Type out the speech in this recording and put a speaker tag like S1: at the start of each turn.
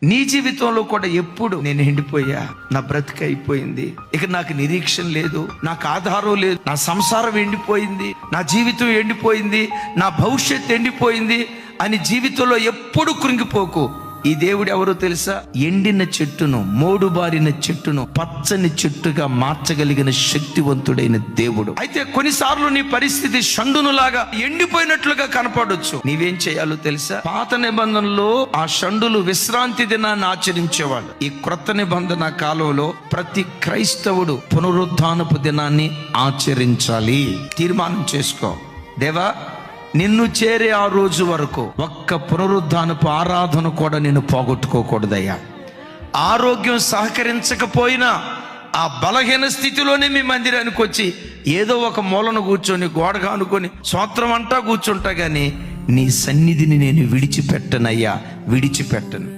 S1: నీ జీవితంలో కూడా ఎప్పుడు నేను ఎండిపోయా, నా బ్రతిక అయిపోయింది, ఇక నాకు నిరీక్షణ లేదు, నాకు ఆధారం లేదు, నా సంసారం ఎండిపోయింది, నా జీవితం ఎండిపోయింది, నా భవిష్యత్తు ఎండిపోయింది అని జీవితంలో ఎప్పుడు కృంగిపోకు. ఈ దేవుడు ఎవరో తెలుసా? ఎండిన చెట్టును, మోడుబారిన చెట్టును పచ్చని చెట్టుగా మార్చగలిగిన శక్తివంతుడైన దేవుడు. అయితే కొన్నిసార్లు నీ పరిస్థితి షండునులాగా ఎండిపోయినట్లుగా కనపడొచ్చు. నీవేం చేయాలో తెలుసా? పాత నిబంధనలో ఆ షండులు విశ్రాంతి దినాన్ని ఆచరించేవాళ్ళు. ఈ క్రొత్త నిబంధన కాలంలో ప్రతి క్రైస్తవుడు పునరుద్ధానపు దినాన్ని ఆచరించాలి. తీర్మానం చేసుకో. దేవా, నిన్ను చేరే ఆ రోజు వరకు ఒక్క పునరుద్ధానపు ఆరాధన కూడా నేను పోగొట్టుకోకూడదయ్యా. ఆరోగ్యం సహకరించకపోయినా ఆ బలహీన స్థితిలోనే మీ మందిరానికి వచ్చి ఏదో ఒక మూలను కూర్చొని గోడగా అనుకొని స్తోత్రం అంటా కూర్చుంటా, కానీ నీ సన్నిధిని నేను విడిచిపెట్టనయ్యా, విడిచిపెట్టను.